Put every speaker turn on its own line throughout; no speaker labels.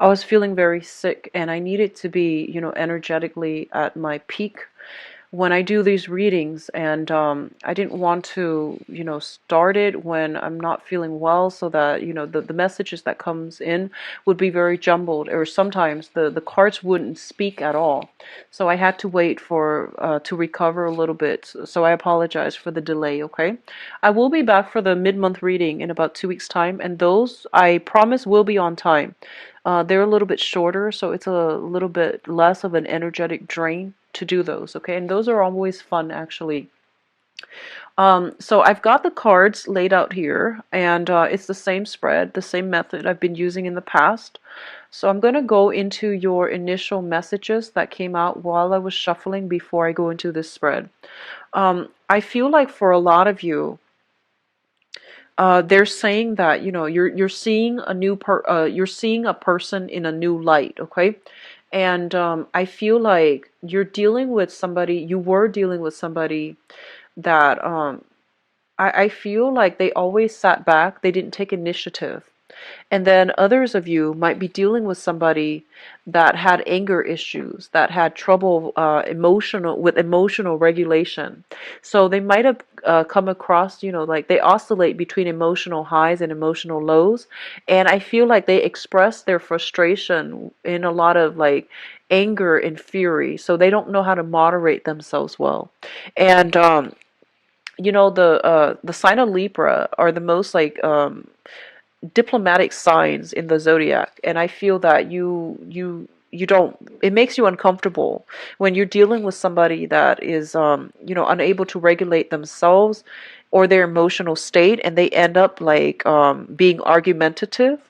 I was feeling very sick and I needed to be, energetically at my peak when I do these readings, and I didn't want to, start it when I'm not feeling well, so that the messages that comes in would be very jumbled, or sometimes the cards wouldn't speak at all. So I had to wait for to recover a little bit. So I apologize for the delay. Okay, I will be back for the mid-month reading in about 2 weeks' time, and those I promise will be on time. They're a little bit shorter, so it's a little bit less of an energetic drain to do those, okay? And those are always fun, actually. So I've got the cards laid out here, and it's the same spread, the same method I've been using in the past. So I'm going to go into your initial messages that came out while I was shuffling before I go into this spread. I feel like for a lot of you, they're saying that you're seeing a you're seeing a person in a new light, okay? And I feel like you were dealing with somebody that I feel like they always sat back, they didn't take initiative. And then others of you might be dealing with somebody that had anger issues, that had trouble emotional regulation. So they might have come across, like they oscillate between emotional highs and emotional lows. And I feel like they express their frustration in a lot of like anger and fury. So they don't know how to moderate themselves well. And the sign of Libra are the most like diplomatic signs in the zodiac, and I feel that you don't, it makes you uncomfortable when you're dealing with somebody that is unable to regulate themselves or their emotional state, and they end up like being argumentative,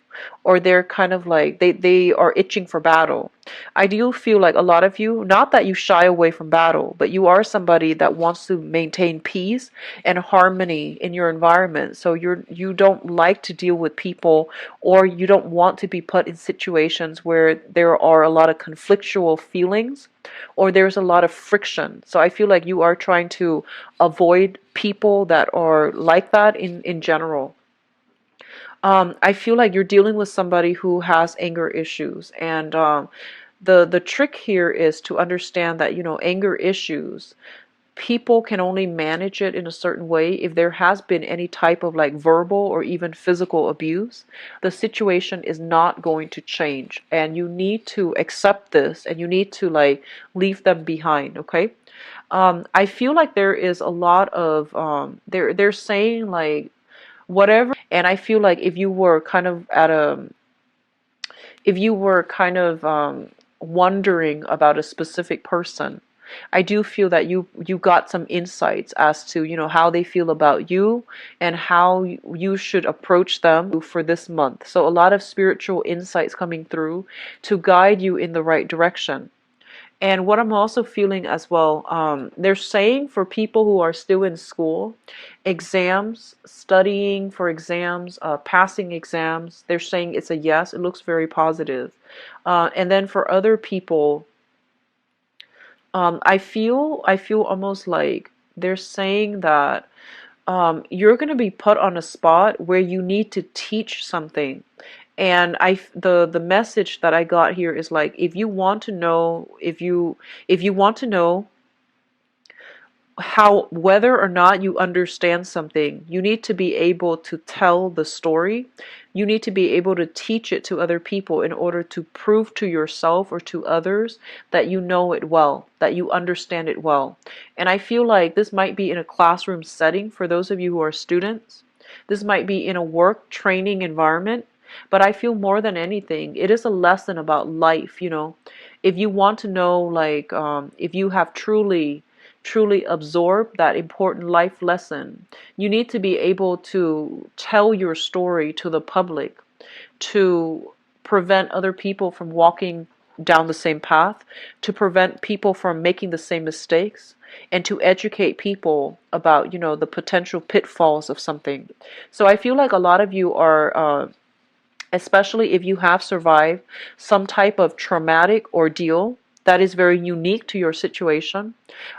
or they're kind of like they are itching for battle. I do feel like a lot of you, not that you shy away from battle, but you are somebody that wants to maintain peace and harmony in your environment. So you don't like to deal with people, or you don't want to be put in situations where there are a lot of conflictual feelings, or there's a lot of friction. So I feel like you are trying to avoid people that are like that in general. I feel like you're dealing with somebody who has anger issues, and the trick here is to understand that anger issues, people can only manage it in a certain way if there has been any type of like verbal or even physical abuse. The situation is not going to change, and you need to accept this, and you need to like leave them behind. Okay. I feel like there is a lot of they're saying like whatever, and I feel like if you were kind of wondering about a specific person, I do feel that you got some insights as to how they feel about you, and how you should approach them for this month. So a lot of spiritual insights coming through to guide you in the right direction. And what I'm also feeling as well, they're saying for people who are still in school, exams, studying for exams, passing exams, they're saying it's a yes. It looks very positive. And then for other people, I feel almost like they're saying that you're going to be put on a spot where you need to teach something. And the message that I got here is like, if you want to know, if you want to know how, whether or not you understand something, you need to be able to tell the story. You need to be able to teach it to other people in order to prove to yourself or to others that you know it well, that you understand it well. And I feel like this might be in a classroom setting for those of you who are students. This might be in a work training environment. But I feel more than anything, it is a lesson about life. If you want to know, like, if you have truly absorb that important life lesson, you need to be able to tell your story to the public, to prevent other people from walking down the same path, to prevent people from making the same mistakes, and to educate people about, the potential pitfalls of something. So I feel like a lot of you are, especially if you have survived some type of traumatic ordeal that is very unique to your situation.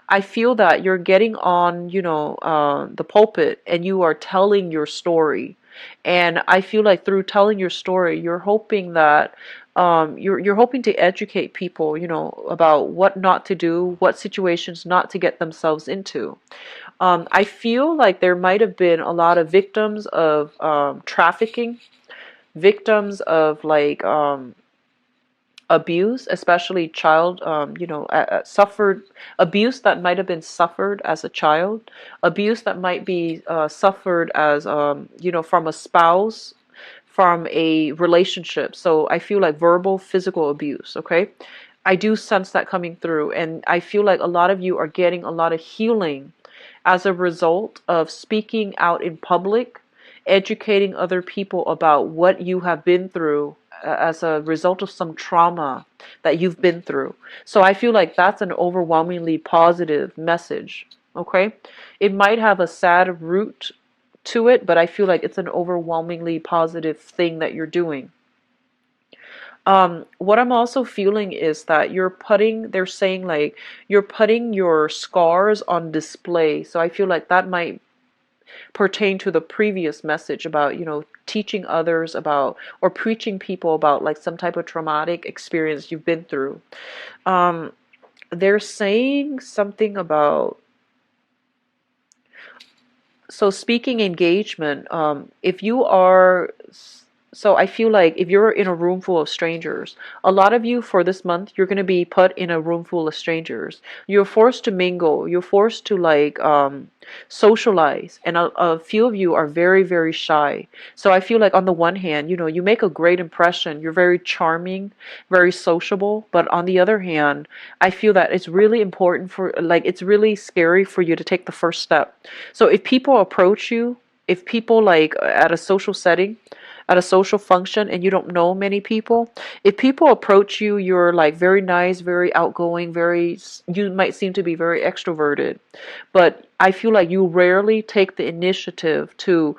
I feel that you're getting on, the pulpit, and you are telling your story. And I feel like through telling your story, you're hoping that You're hoping to educate people, about what not to do, what situations not to get themselves into. I feel like there might have been a lot of victims of trafficking, victims of like abuse, especially child, suffered abuse that might have been suffered as a child, abuse that might be suffered as, from a spouse, from a relationship. So I feel like verbal, physical abuse, okay? I do sense that coming through, and I feel like a lot of you are getting a lot of healing as a result of speaking out in public, educating other people about what you have been through as a result of some trauma that you've been through. So I feel like that's an overwhelmingly positive message, okay? It might have a sad root to it, but I feel like it's an overwhelmingly positive thing that you're doing. What I'm also feeling is that they're saying like you're putting your scars on display. So I feel like that might pertain to the previous message about, teaching others about or preaching people about like some type of traumatic experience you've been through. Um, they're saying something about, so speaking engagement, if you are, so I feel like if you're in a room full of strangers, a lot of you for this month, you're going to be put in a room full of strangers. You're forced to mingle. You're forced to like socialize. And a few of you are very, very shy. So I feel like on the one hand, you make a great impression. You're very charming, very sociable. But on the other hand, I feel that it's really important it's really scary for you to take the first step. So if people approach you, if people like at a social setting, at a social function, and you don't know many people, if people approach you, you're like very nice, very outgoing, you might seem to be very extroverted, but I feel like you rarely take the initiative to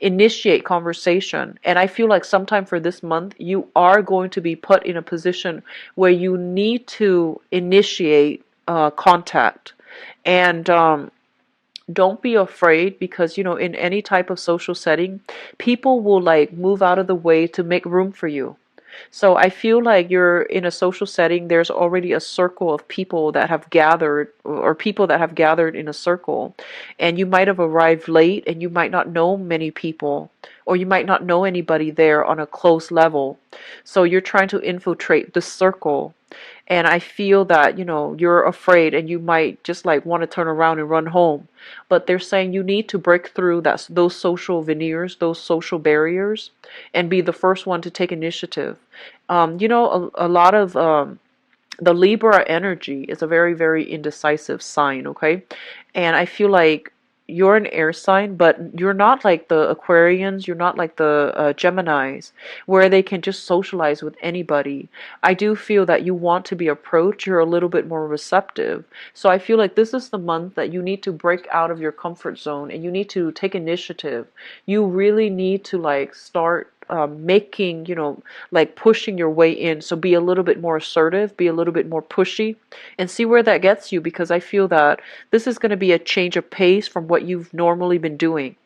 initiate conversation. And I feel like sometime for this month, you are going to be put in a position where you need to initiate contact. And don't be afraid, because in any type of social setting, people will like move out of the way to make room for you. So I feel like you're in a social setting, there's already a circle of people that have gathered, or people that have gathered in a circle, and you might have arrived late and you might not know many people, or you might not know anybody there on a close level. So you're trying to infiltrate the circle, and I feel that, you're afraid and you might just like want to turn around and run home. But they're saying you need to break through those social veneers, those social barriers, and be the first one to take initiative. A lot of the Libra energy is a very, very indecisive sign, okay? And I feel like you're an air sign, but you're not like the Aquarians, you're not like the Geminis, where they can just socialize with anybody. I do feel that you want to be approached, you're a little bit more receptive. So I feel like this is the month that you need to break out of your comfort zone and you need to take initiative. You really need to like start making, like pushing your way in. So be a little bit more assertive, be a little bit more pushy, and see where that gets you, because I feel that this is going to be a change of pace from what you've normally been doing.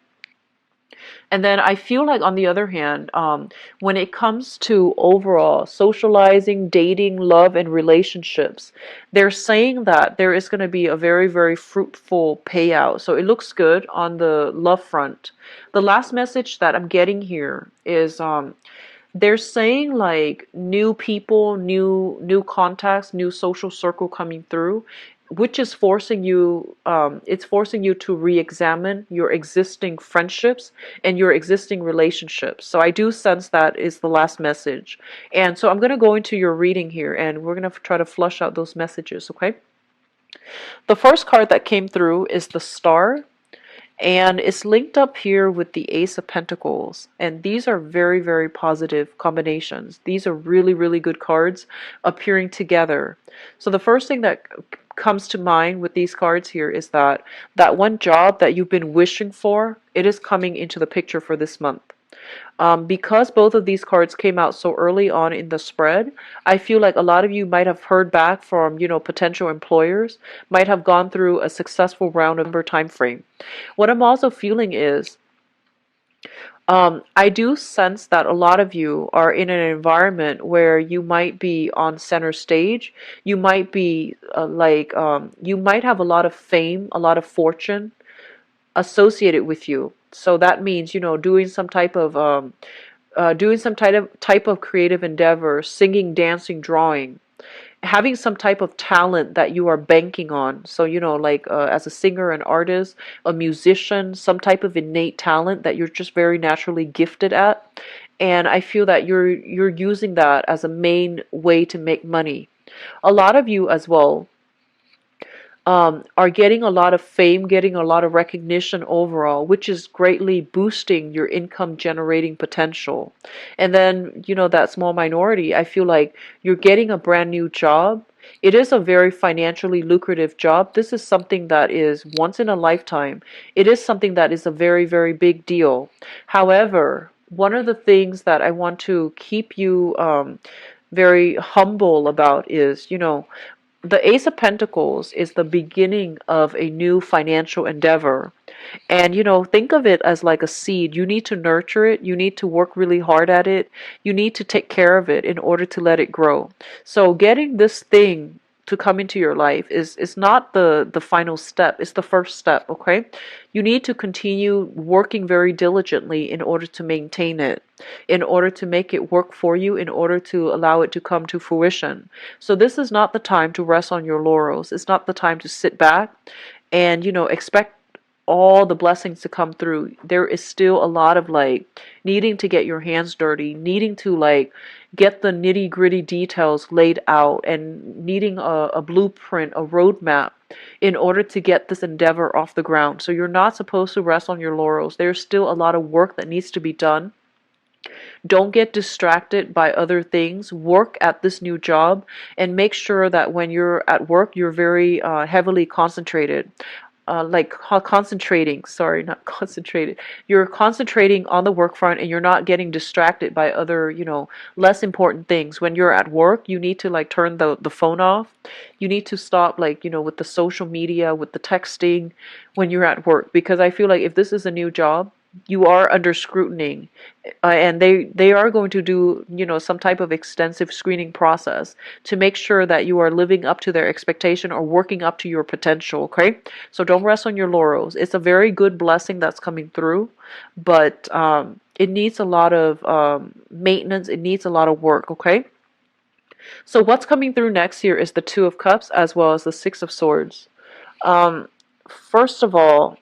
And then I feel like, on the other hand, when it comes to overall socializing, dating, love, and relationships, they're saying that there is going to be a very, very fruitful payout. So it looks good on the love front. The last message that I'm getting here is they're saying like new people, new contacts, new social circle coming through, which is forcing you, it's forcing you to re-examine your existing friendships and your existing relationships. So I do sense that is the last message. And so I'm going to go into your reading here, and we're going to try to flush out those messages, okay? The first card that came through is the Star. And it's linked up here with the Ace of Pentacles. And these are very, very positive combinations. These are really, really good cards appearing together. So the first thing that comes to mind with these cards here is that one job that you've been wishing for, it is coming into the picture for this month. Because both of these cards came out so early on in the spread, I feel like a lot of you might have heard back from, potential employers, might have gone through a successful round of time frame. What I'm also feeling is I do sense that a lot of you are in an environment where you might be on center stage. You might be you might have a lot of fame, a lot of fortune associated with you. So that means, doing some type of creative endeavor, singing, dancing, drawing, having some type of talent that you are banking on. So, as a singer, an artist, a musician, some type of innate talent that you're just very naturally gifted at. And I feel that you're using that as a main way to make money. A lot of you as well are getting a lot of fame, getting a lot of recognition overall, which is greatly boosting your income generating potential. And then, that small minority, I feel like you're getting a brand new job. It is a very financially lucrative job. This is something that is once in a lifetime. It is something that is a very, very big deal. However, one of the things that I want to keep you very humble about is, the Ace of Pentacles is the beginning of a new financial endeavor. And, think of it as like a seed. You need to nurture it. You need to work really hard at it. You need to take care of it in order to let it grow. So getting this thing to come into your life is not the final step. It's the first step, okay? You need to continue working very diligently in order to maintain it, in order to make it work for you, in order to allow it to come to fruition. So this is not the time to rest on your laurels. It's not the time to sit back and, expect all the blessings to come through. There is still a lot of needing to get your hands dirty, needing to get the nitty gritty details laid out, and needing a blueprint, a roadmap in order to get this endeavor off the ground. So you're not supposed to rest on your laurels. There's still a lot of work that needs to be done. Don't get distracted by other things. Work at this new job and make sure that when you're at work, you're very heavily concentrated. Concentrating, sorry, not concentrated. You're concentrating on the work front and you're not getting distracted by other, less important things. When you're at work, you need to turn the phone off. You need to stop with the social media, with the texting when you're at work, because I feel like if this is a new job, you are under scrutiny, and they are going to do some type of extensive screening process to make sure that you are living up to their expectation or working up to your potential. Okay, so don't rest on your laurels. It's a very good blessing that's coming through, but it needs a lot of maintenance. It needs a lot of work. Okay, so what's coming through next here is the Two of Cups as well as the Six of Swords. First of all,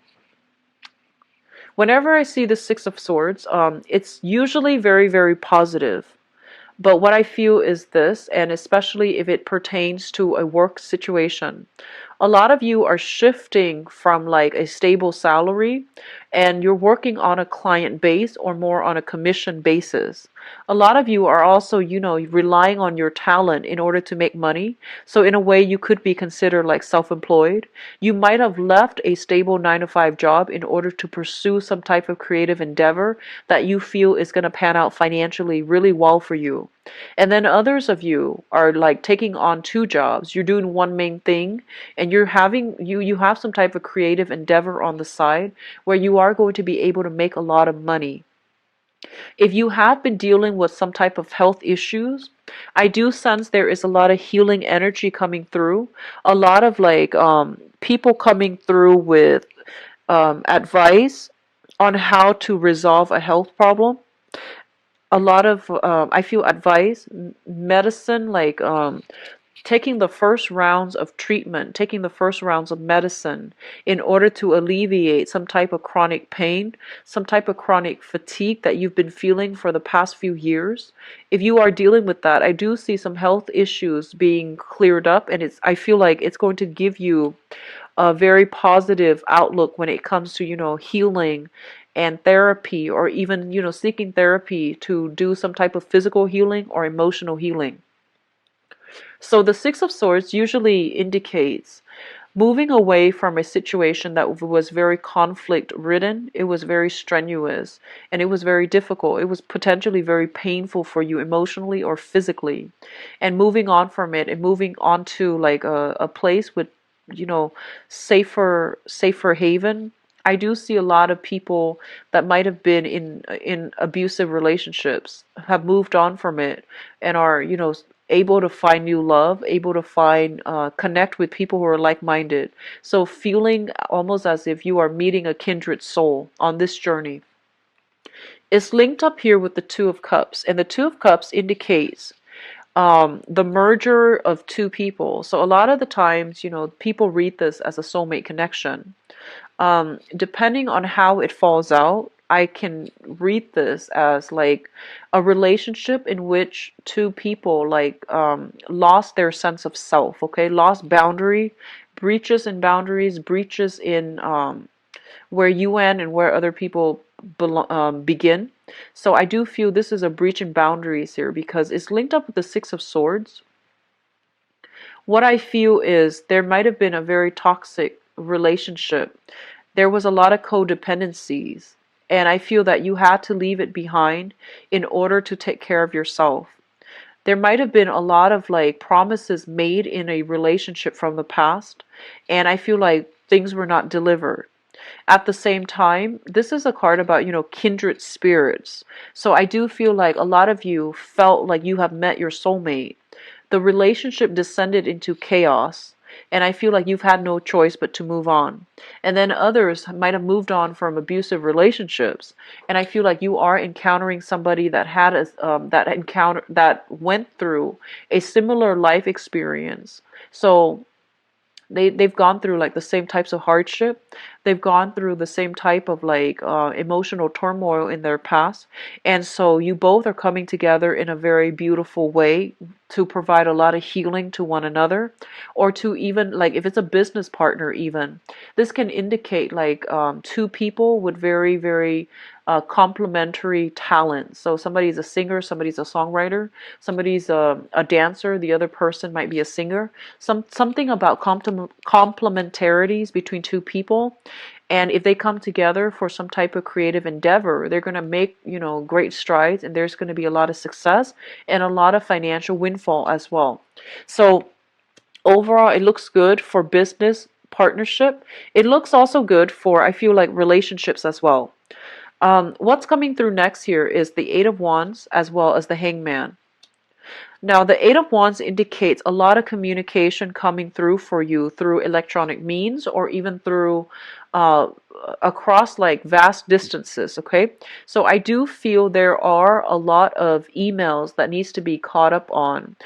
whenever I see the Six of Swords, it's usually very, very positive. But what I feel is this, and especially if it pertains to a work situation, a lot of you are shifting from a stable salary and you're working on a client base or more on a commission basis. A lot of you are also, relying on your talent in order to make money. So in a way, you could be considered self-employed. You might have left a stable 9 to 5 job in order to pursue some type of creative endeavor that you feel is going to pan out financially really well for you. And then others of you are taking on 2 jobs. You're doing one main thing and you have some type of creative endeavor on the side where you are going to be able to make a lot of money. If you have been dealing with some type of health issues, I do sense there is a lot of healing energy coming through. A lot of people coming through with advice on how to resolve a health problem. A lot of I feel advice, medicine, taking the first rounds of treatment, taking the first rounds of medicine in order to alleviate some type of chronic pain, some type of chronic fatigue that you've been feeling for the past few years. If you are dealing with that, I do see some health issues being cleared up, and I feel like it's going to give you a very positive outlook when it comes to, healing and therapy, or even, seeking therapy to do some type of physical healing or emotional healing. So the Six of Swords usually indicates moving away from a situation that was very conflict ridden. It was very strenuous and it was very difficult. It was potentially very painful for you emotionally or physically. And moving on from it and moving on to a place with, safer haven, I do see a lot of people that might have been in abusive relationships have moved on from it and are, able to find new love, able to find connect with people who are like-minded. So feeling almost as if you are meeting a kindred soul on this journey. It's linked up here with the Two of Cups, and the Two of Cups indicates the merger of two people. So a lot of the times, people read this as a soulmate connection. Depending on how it falls out, I can read this as like a relationship in which two people like lost their sense of self, okay? Lost boundary, breaches in boundaries, breaches in where you end and where other people begin. So I do feel this is a breach in boundaries here because it's linked up with the Six of Swords. What I feel is there might have been a very toxic relationship. There was a lot of codependencies, and I feel that you had to leave it behind in order to take care of yourself. There might have been a lot of like promises made in a relationship from the past, and I feel like things were not delivered. At the same time, this is a card about, kindred spirits. So I do feel like a lot of you felt like you have met your soulmate. The relationship descended into chaos, and I feel like you've had no choice but to move on. And then others might have moved on from abusive relationships, and I feel like you are encountering somebody that had that went through a similar life experience. So they've gone through like the same types of hardship. They've gone through the same type of like emotional turmoil in their past, and so you both are coming together in a very beautiful way to provide a lot of healing to one another, or to even like if it's a business partner, even this can indicate like two people with very very complementary talents. So somebody's a singer, somebody's a songwriter, somebody's a dancer, the other person might be a singer. Something about complementarities between two people. And if they come together for some type of creative endeavor, they're going to make, great strides, and there's going to be a lot of success and a lot of financial windfall as well. So overall, it looks good for business partnership. It looks also good for, I feel like, relationships as well. What's coming through next here is the Eight of Wands as well as the Hangman. Now, the Eight of Wands indicates a lot of communication coming through for you through electronic means or even through uh, across like vast distances, okay? So I do feel there are a lot of emails that needs to be caught up on.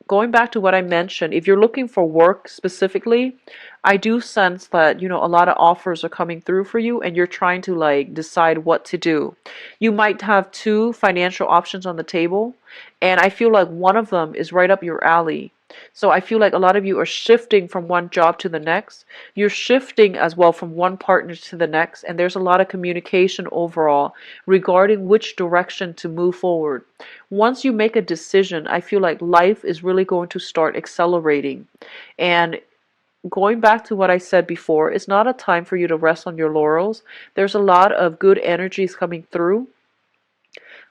Going back to what I mentioned, if you're looking for work specifically, I do sense that, a lot of offers are coming through for you and you're trying to like decide what to do. You might have two financial options on the table, and I feel like one of them is right up your alley. So I feel like a lot of you are shifting from one job to the next. You're shifting as well from one partner to the next, and there's a lot of communication overall regarding which direction to move forward. Once you make a decision, I feel like life is really going to start accelerating. And going back to what I said before, it's not a time for you to rest on your laurels. There's a lot of good energies coming through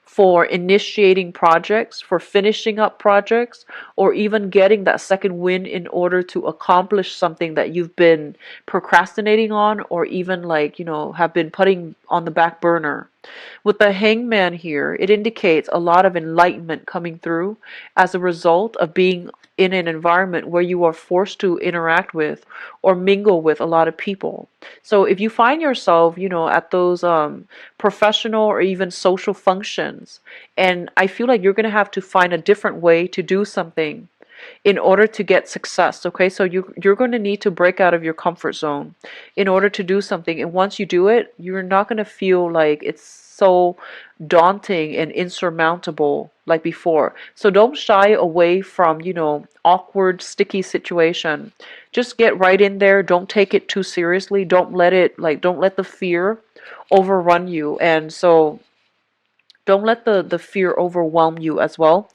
for initiating projects, for finishing up projects, or even getting that second win in order to accomplish something that you've been procrastinating on, or even like, have been putting on the back burner. With the Hangman here, it indicates a lot of enlightenment coming through as a result of being in an environment where you are forced to interact with or mingle with a lot of people. So if you find yourself, at those professional or even social functions, and I feel like you're going to have to find a different way to do something in order to get success. Okay, so you're going to need to break out of your comfort zone in order to do something, and once you do it, you're not going to feel like it's so daunting and insurmountable like before. So don't shy away from, awkward, sticky situation. Just get right in there. Don't take it too seriously. Don't let the fear overrun you. And so don't let the fear overwhelm you as well.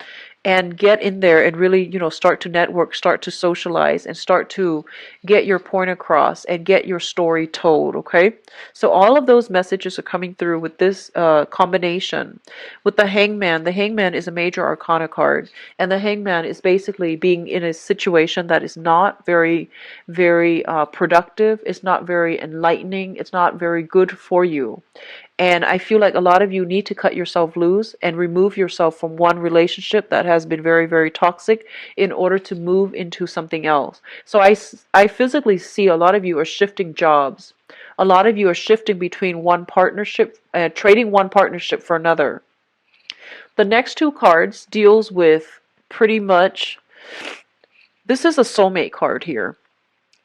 and get in there and really, start to network, start to socialize, and start to get your point across and get your story told, okay? So all of those messages are coming through with this combination. With the Hangman, the Hangman is a major arcana card, and the Hangman is basically being in a situation that is not very, very productive, it's not very enlightening, it's not very good for you. And I feel like a lot of you need to cut yourself loose and remove yourself from one relationship that has been very, very toxic in order to move into something else. So I physically see a lot of you are shifting jobs. A lot of you are shifting between one partnership, trading one partnership for another. The next two cards deals with pretty much, this is a soulmate card here.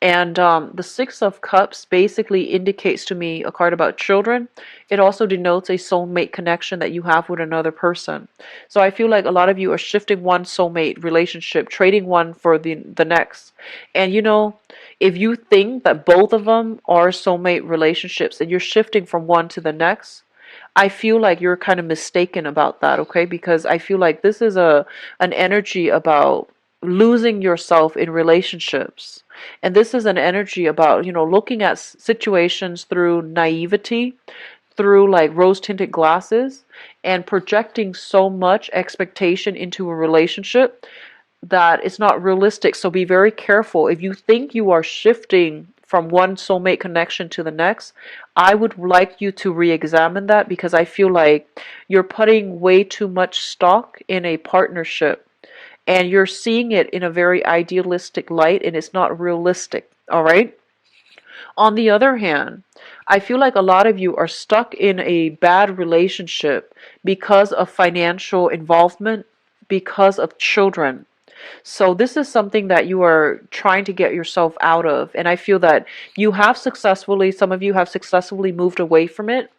And the Six of Cups basically indicates to me a card about children. It also denotes a soulmate connection that you have with another person. So I feel like a lot of you are shifting one soulmate relationship, trading one for the next. And if you think that both of them are soulmate relationships and you're shifting from one to the next, I feel like you're kind of mistaken about that, okay? Because I feel like this is an energy about losing yourself in relationships. And this is an energy about, looking at situations through naivety, through like rose-tinted glasses, and projecting so much expectation into a relationship that it's not realistic. So be very careful. If you think you are shifting from one soulmate connection to the next, I would like you to re-examine that, because I feel like you're putting way too much stock in a partnership and you're seeing it in a very idealistic light, and it's not realistic. All right? On the other hand, I feel like a lot of you are stuck in a bad relationship because of financial involvement, because of children. So this is something that you are trying to get yourself out of. And I feel that some of you have successfully moved away from it,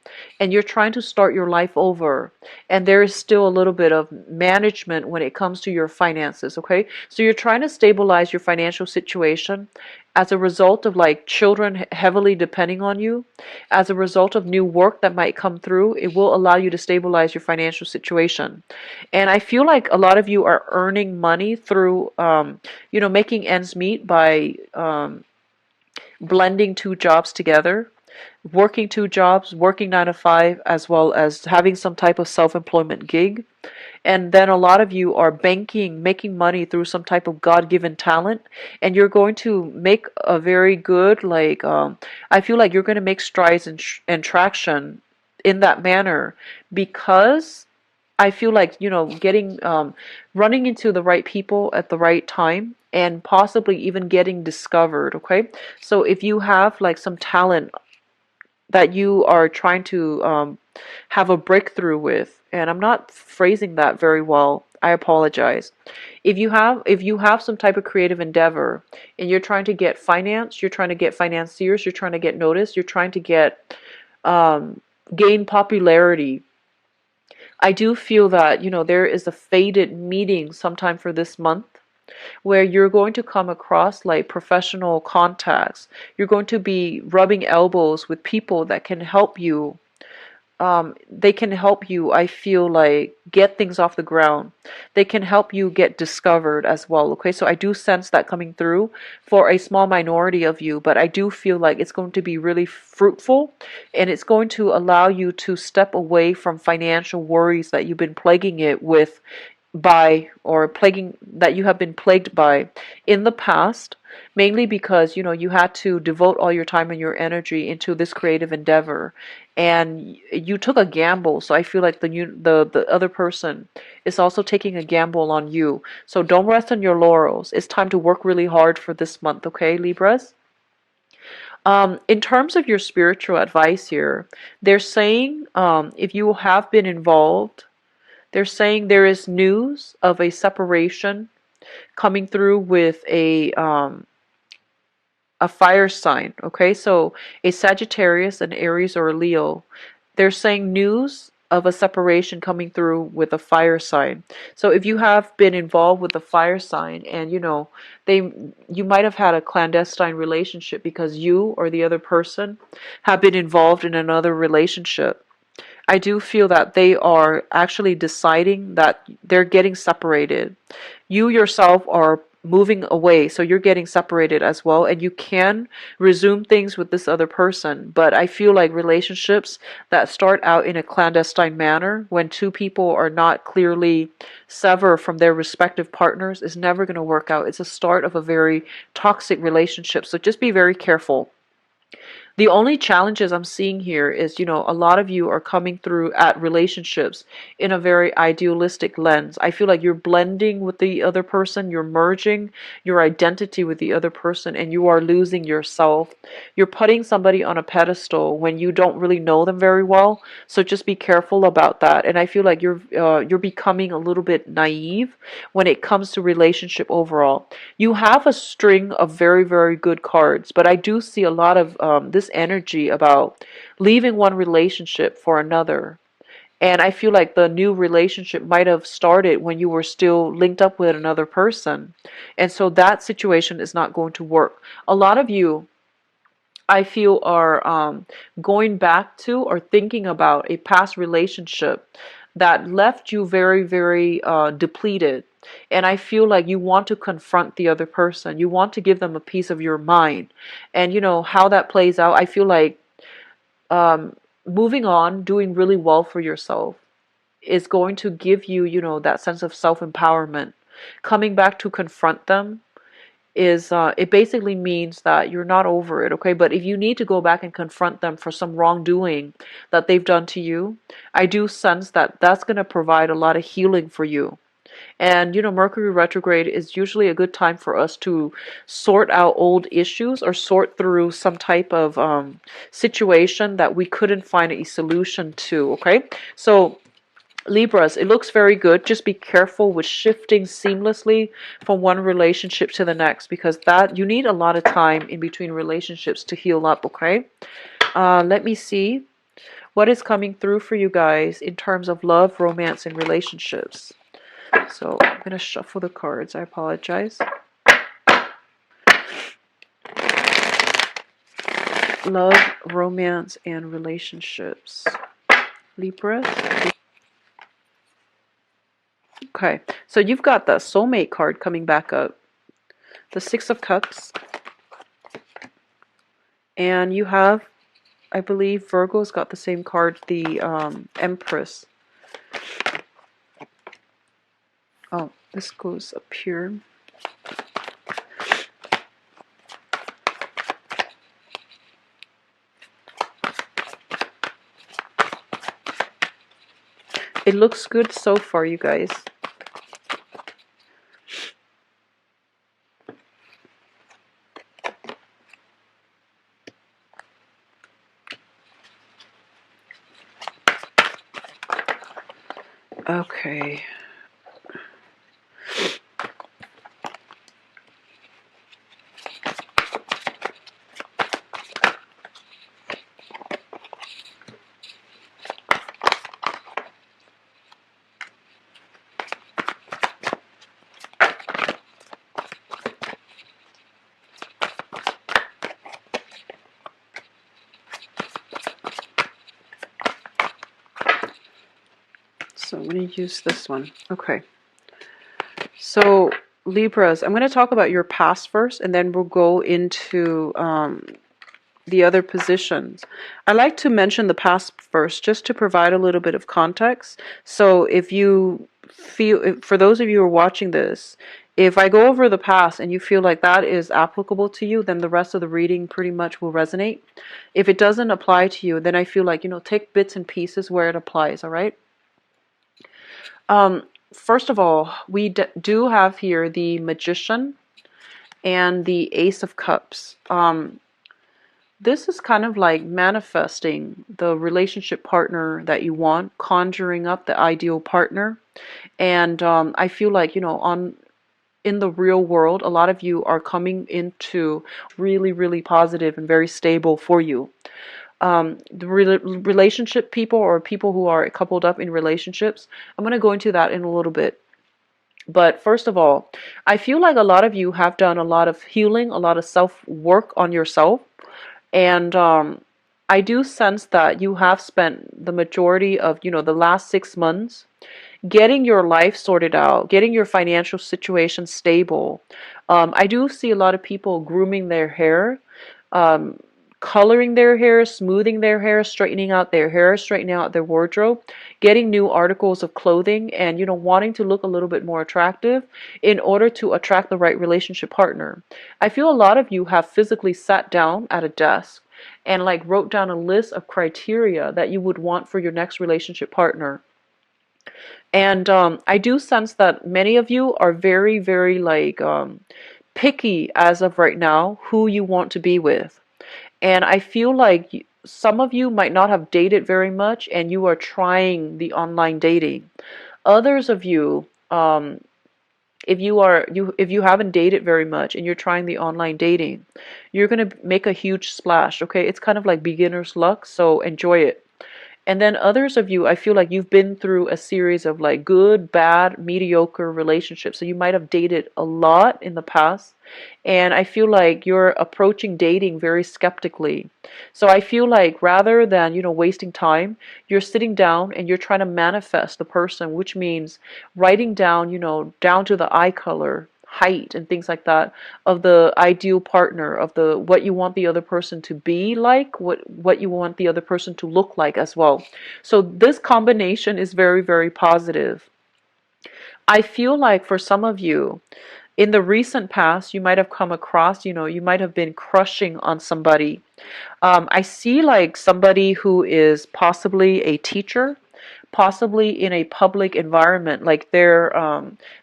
and you're trying to start your life over. And there is still a little bit of management when it comes to your finances, okay? So you're trying to stabilize your financial situation as a result of like children heavily depending on you, as a result of new work that might come through. It will allow you to stabilize your financial situation. And I feel like a lot of you are earning money through, making ends meet by blending two jobs together, working two jobs, working 9 to 5, as well as having some type of self-employment gig. And then a lot of you are banking, making money through some type of God-given talent, and you're going to make a very good, I feel like you're going to make strides and traction in that manner, because I feel like, getting, running into the right people at the right time, and possibly even getting discovered, okay? So if you have like some talent that you are trying to have a breakthrough with, and I'm not phrasing that very well, I apologize. If you have some type of creative endeavor and you're trying to get finance, you're trying to get financiers, you're trying to get noticed, you're trying to get gain popularity, I do feel that, there is a fated meeting sometime for this month where you're going to come across like professional contacts. You're going to be rubbing elbows with people that can help you. They can help you, I feel like, get things off the ground. They can help you get discovered as well. Okay, so I do sense that coming through for a small minority of you, but I do feel like it's going to be really fruitful, and it's going to allow you to step away from financial worries that you've been plaguing it with by, or plaguing, that you have been plagued by in the past, mainly because you had to devote all your time and your energy into this creative endeavor, and you took a gamble. So I feel like the other person is also taking a gamble on you. So don't rest on your laurels. It's time to work really hard for this month, okay, Libras? In terms of your spiritual advice here, they're saying, if you have been involved, they're saying there is news of a separation coming through with a fire sign. Okay, so a Sagittarius, an Aries, or a Leo. They're saying news of a separation coming through with a fire sign. So if you have been involved with a fire sign, and you might have had a clandestine relationship because you or the other person have been involved in another relationship. I do feel that they are actually deciding that they're getting separated. You yourself are moving away, so you're getting separated as well, and you can resume things with this other person. But I feel like relationships that start out in a clandestine manner, when two people are not clearly severed from their respective partners, is never going to work out. It's a start of a very toxic relationship. So just be very careful. The only challenges I'm seeing here is, a lot of you are coming through at relationships in a very idealistic lens. I feel like you're blending with the other person, you're merging your identity with the other person, and you are losing yourself. You're putting somebody on a pedestal when you don't really know them very well. So just be careful about that. And I feel like you're becoming a little bit naive when it comes to relationship overall. You have a string of very, very good cards, but I do see a lot of this energy about leaving one relationship for another. And I feel like the new relationship might have started when you were still linked up with another person. And so that situation is not going to work. A lot of you, I feel, are going back to or thinking about a past relationship that left you very, very depleted. And I feel like you want to confront the other person. You want to give them a piece of your mind. And how that plays out, I feel like moving on, doing really well for yourself is going to give you, that sense of self-empowerment. Coming back to confront them is it basically means that you're not over it, okay? But if you need to go back and confront them for some wrongdoing that they've done to you, I do sense that that's going to provide a lot of healing for you. And Mercury retrograde is usually a good time for us to sort out old issues or sort through some type of situation that we couldn't find a solution to, okay? So Libras, it looks very good. Just be careful with shifting seamlessly from one relationship to the next, because that you need a lot of time in between relationships to heal up, okay? Let me see what is coming through for you guys in terms of love, romance, and relationships. So I'm going to shuffle the cards. I apologize. Love, romance, and relationships. Libras. Okay, so you've got the soulmate card coming back up. The Six of Cups. And you have, I believe, Virgo's got the same card, the Empress. Oh, this goes up here. It looks good so far, you guys. Okay. So I'm going to use this one. Okay. So Libras, I'm going to talk about your past first, and then we'll go into the other positions. I like to mention the past first, just to provide a little bit of context. So if you feel, for those of you who are watching this, if I go over the past and you feel like that is applicable to you, then the rest of the reading pretty much will resonate. If it doesn't apply to you, then I feel like, take bits and pieces where it applies, all right? First of all, we do have here the Magician and the Ace of Cups. This is kind of like manifesting the relationship partner that you want, conjuring up the ideal partner. And I feel like, in the real world, a lot of you are coming into really, really positive and very stable for you. The relationship people, or people who are coupled up in relationships, I'm going to go into that in a little bit. But first of all, I feel like a lot of you have done a lot of healing, a lot of self-work on yourself. And I do sense that you have spent the majority of, the last 6 months getting your life sorted out, getting your financial situation stable. I do see a lot of people grooming their hair, um, coloring their hair, smoothing their hair, straightening out their hair, straightening out their wardrobe, getting new articles of clothing, and wanting to look a little bit more attractive in order to attract the right relationship partner. I feel a lot of you have physically sat down at a desk and like wrote down a list of criteria that you would want for your next relationship partner. And I do sense that many of you are very, very like picky as of right now who you want to be with. And I feel like some of you might not have dated very much and you are trying the online dating. Others of you, if you haven't dated very much and you're trying the online dating, you're gonna make a huge splash, okay? It's kind of like beginner's luck, so enjoy it. And then others of you, I feel like you've been through a series of like good, bad, mediocre relationships. So you might have dated a lot in the past. And I feel like you're approaching dating very skeptically. So I feel like rather than, wasting time, you're sitting down and you're trying to manifest the person, which means writing down, down to the eye color, height and things like that of the ideal partner, of the what you want the other person to be like, what you want the other person to look like as well. So this combination is very, very positive. I feel like for some of you in the recent past, you might have come across, you might have been crushing on somebody. I see like somebody who is possibly a teacher, possibly in a public environment, like they're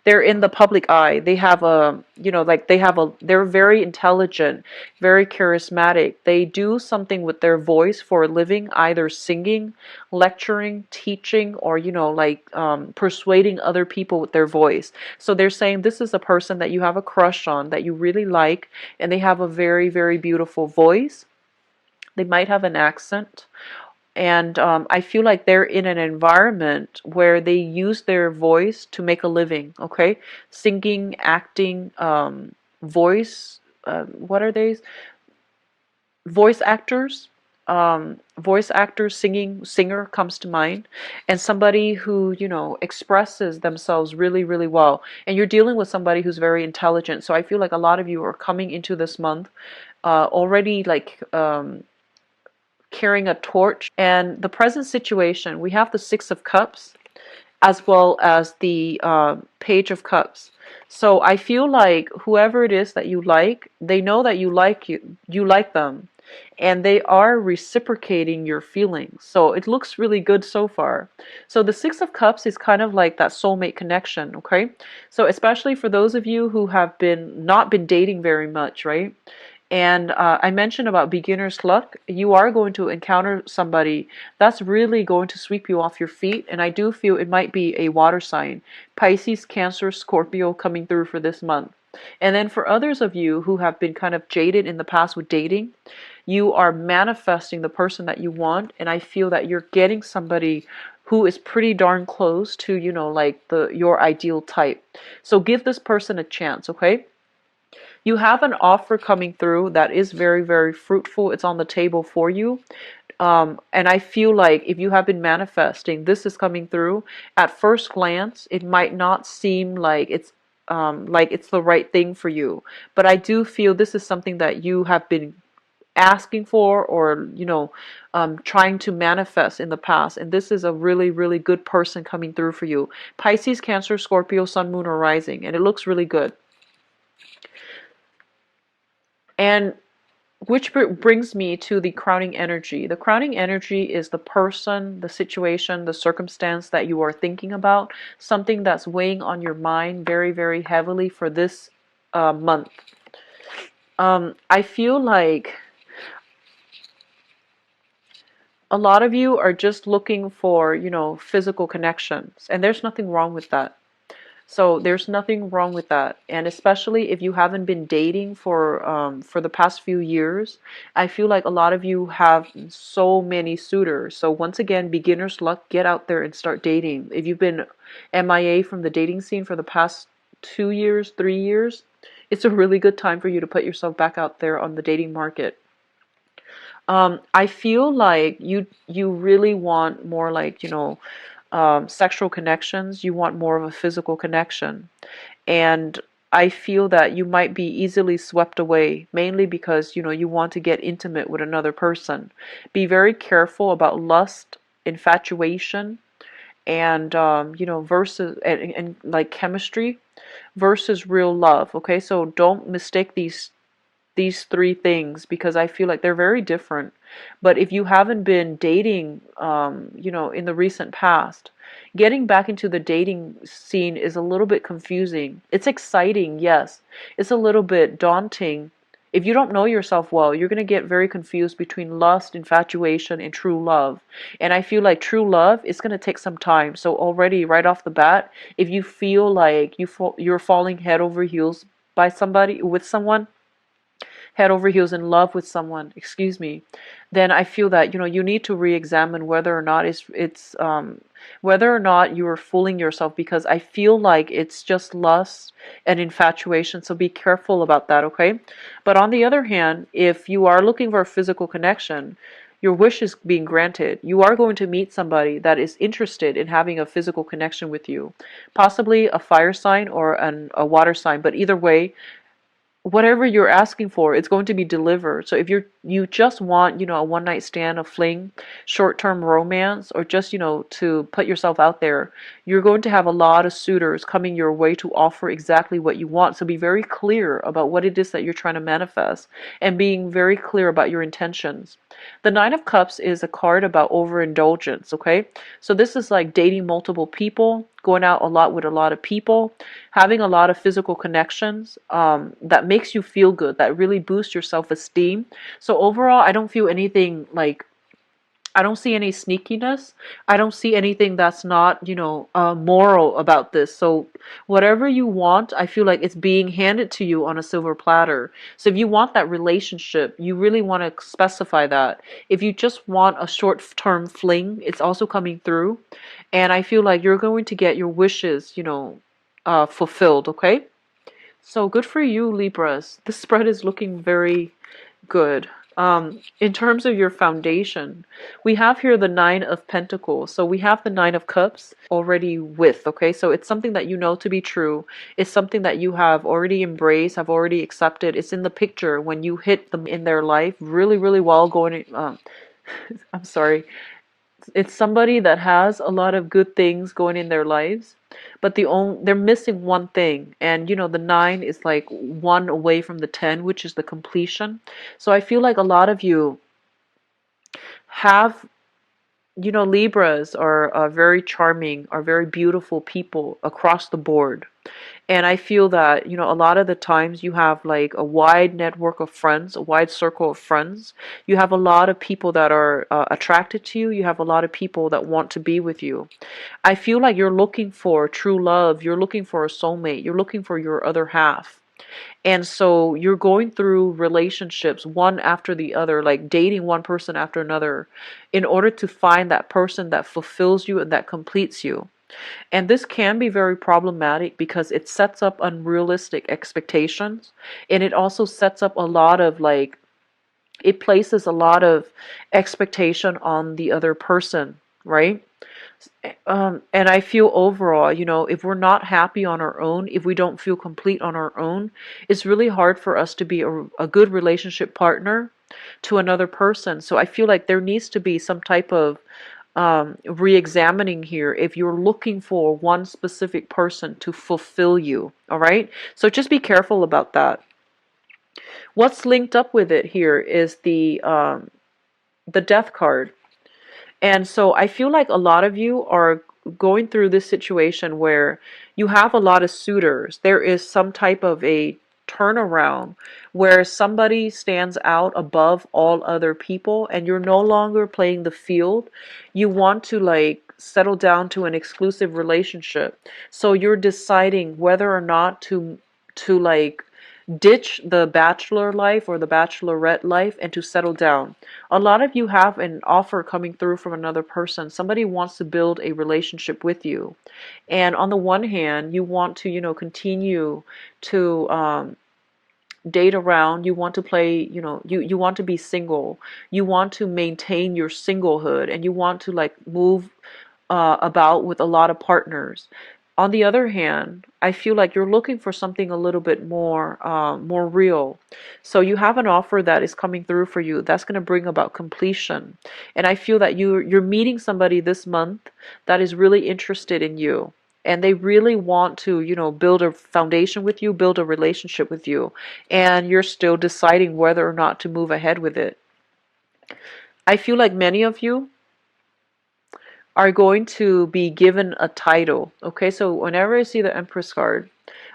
in the public eye. They have a, like they're very intelligent, very charismatic. They do something with their voice for a living, either singing, lecturing, teaching, or like persuading other people with their voice. So they're saying this is a person that you have a crush on, that you really like, and they have a very, very beautiful voice. They might have an accent, and I feel like they're in an environment where they use their voice to make a living, okay? Singing, acting, voice, what are they? Voice actors. Voice actors, singer comes to mind, and somebody who, expresses themselves really, really well. And you're dealing with somebody who's very intelligent. So I feel like a lot of you are coming into this month already like carrying a torch. And the present situation, we have the Six of Cups as well as the Page of Cups. So I feel like whoever it is that you like, they know that you like them, and they are reciprocating your feelings. So it looks really good so far. So the Six of Cups is kind of like that soulmate connection, okay? So especially for those of you who have not been dating very much, right? And I mentioned about beginner's luck. You are going to encounter somebody that's really going to sweep you off your feet. And I do feel it might be a water sign. Pisces, Cancer, Scorpio coming through for this month. And then for others of you who have been kind of jaded in the past with dating, you are manifesting the person that you want. And I feel that you're getting somebody who is pretty darn close to, like your ideal type. So give this person a chance, okay? You have an offer coming through that is very, very fruitful. It's on the table for you. And I feel like if you have been manifesting, this is coming through. At first glance, it might not seem like it's the right thing for you. But I do feel this is something that you have been asking for, or trying to manifest in the past, and this is a really, really good person coming through for you. Pisces, Cancer, Scorpio, Sun, Moon, or Rising, and it looks really good. And which brings me to the crowning energy. The crowning energy is the person, the situation, the circumstance that you are thinking about, something that's weighing on your mind very, very heavily for this month. I feel like a lot of you are just looking for, physical connections, and there's nothing wrong with that. So there's nothing wrong with that, and especially if you haven't been dating for the past few years, I feel like a lot of you have so many suitors. So once again, beginner's luck. Get out there and start dating. If you've been MIA from the dating scene for the past 2 years, 3 years, it's a really good time for you to put yourself back out there on the dating market. I feel like you really want more like, sexual connections. You want more of a physical connection. And I feel that you might be easily swept away, mainly because, you want to get intimate with another person. Be very careful about lust, infatuation, and, versus, and like chemistry versus real love. Okay, so don't mistake these three things because I feel like they're very different. But if you haven't been dating, in the recent past, getting back into the dating scene is a little bit confusing. It's exciting, yes. It's a little bit daunting. If you don't know yourself well, you're going to get very confused between lust, infatuation, and true love. And I feel like true love is going to take some time. So already, right off the bat, if you feel like you're falling head over heels by somebody, with someone, head over heels in love with someone, excuse me, then I feel that you need to re-examine whether or not whether or not you are fooling yourself, because I feel like it's just lust and infatuation. So be careful about that, okay? But on the other hand, if you are looking for a physical connection, your wish is being granted. You are going to meet somebody that is interested in having a physical connection with you, possibly a fire sign or a water sign, but either way, whatever you're asking for, it's going to be delivered. So if you just want, a one night stand, a fling, short term romance, or just, to put yourself out there, you're going to have a lot of suitors coming your way to offer exactly what you want. So be very clear about what it is that you're trying to manifest, and being very clear about your intentions. The Nine of Cups is a card about overindulgence, okay? So this is like dating multiple people, going out a lot with a lot of people, having a lot of physical connections, that makes you feel good, that really boosts your self-esteem. So overall, I don't feel anything like, I don't see any sneakiness. I don't see anything that's not, moral about this. So whatever you want, I feel like it's being handed to you on a silver platter. So if you want that relationship, you really want to specify that. If you just want a short-term fling, it's also coming through. And I feel like you're going to get your wishes, fulfilled, okay? So good for you, Libras. This spread is looking very good. In terms of your foundation, we have here the Nine of Pentacles. So we have the Nine of Cups already with, okay? So it's something that you know to be true. It's something that you have already embraced, have already accepted. It's in the picture when you hit them in their life really, really well going, I'm sorry. It's somebody that has a lot of good things going in their lives, but they're missing one thing. And the nine is like one away from the 10, which is the completion. So I feel like a lot of you have, Libras are very charming, are very beautiful people across the board. And I feel that, a lot of the times you have like a wide network of friends, a wide circle of friends. You have a lot of people that are attracted to you. You have a lot of people that want to be with you. I feel like you're looking for true love. You're looking for a soulmate. You're looking for your other half. And so you're going through relationships one after the other, like dating one person after another, in order to find that person that fulfills you and that completes you. And this can be very problematic because it sets up unrealistic expectations, and it also sets up a lot of like, it places a lot of expectation on the other person, right? And I feel overall, if we're not happy on our own, if we don't feel complete on our own, it's really hard for us to be a good relationship partner to another person. So I feel like there needs to be some type of re-examining here if you're looking for one specific person to fulfill you. All right, so just be careful about that. What's linked up with it here is the death card. And so I feel like a lot of you are going through this situation where you have a lot of suitors. There is some type of a turnaround where somebody stands out above all other people, and you're no longer playing the field. You want to like settle down to an exclusive relationship. So you're deciding whether or not to like ditch the bachelor life or the bachelorette life and to settle down. A lot of you have an offer coming through from another person. Somebody wants to build a relationship with you. And on the one hand, you want to, continue to date around, you want to play, you want to be single, you want to maintain your singlehood, and you want to like move about with a lot of partners. On the other hand, I feel like you're looking for something a little bit more real. So you have an offer that is coming through for you that's going to bring about completion. And I feel that you're meeting somebody this month that is really interested in you. And they really want to, build a foundation with you, build a relationship with you. And you're still deciding whether or not to move ahead with it. I feel like many of you are going to be given a title. Okay, so whenever I see the Empress card,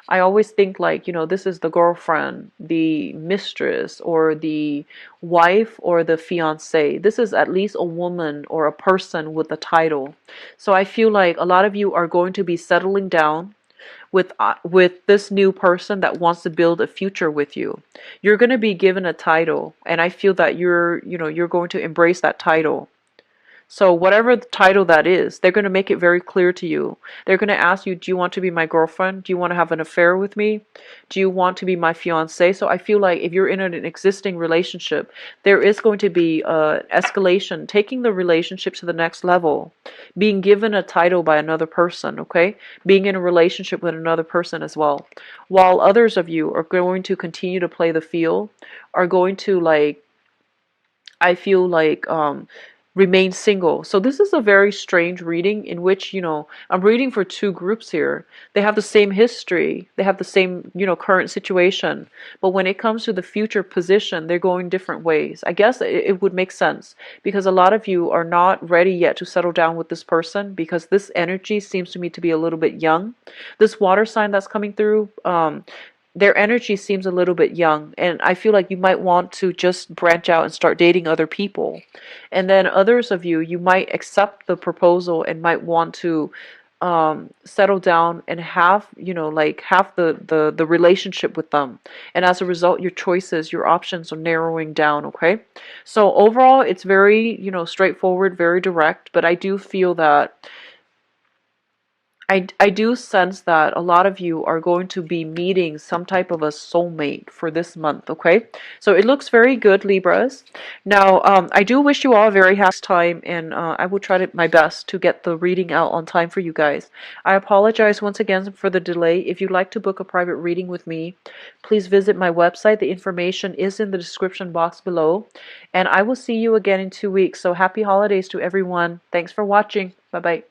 I always think like, this is the girlfriend, the mistress, or the wife, or the fiance. This is at least a woman or a person with a title. So I feel like a lot of you are going to be settling down with this new person that wants to build a future with you. You're going to be given a title, and I feel that you're going to embrace that title. So whatever the title that is, they're going to make it very clear to you. They're going to ask you, do you want to be my girlfriend? Do you want to have an affair with me? Do you want to be my fiance? So I feel like if you're in an existing relationship, there is going to be escalation, taking the relationship to the next level, being given a title by another person, okay? Being in a relationship with another person as well. While others of you are going to continue to play the field, are going to like, I feel like remain single. So this is a very strange reading in which, I'm reading for two groups here. They have the same history, they have the same, current situation, but when it comes to the future position, they're going different ways. I guess it would make sense because a lot of you are not ready yet to settle down with this person because this energy seems to me to be a little bit young. This water sign that's coming through, their energy seems a little bit young, and I feel like you might want to just branch out and start dating other people. And then others of you, you might accept the proposal and might want to settle down and have, like have the relationship with them. And as a result, your choices, your options are narrowing down, okay? So overall, it's very, straightforward, very direct, but I do feel that I do sense that a lot of you are going to be meeting some type of a soulmate for this month, okay? So it looks very good, Libras. Now, I do wish you all a very happy time, and I will try my best to get the reading out on time for you guys. I apologize once again for the delay. If you'd like to book a private reading with me, please visit my website. The information is in the description box below, and I will see you again in 2 weeks. So happy holidays to everyone. Thanks for watching. Bye-bye.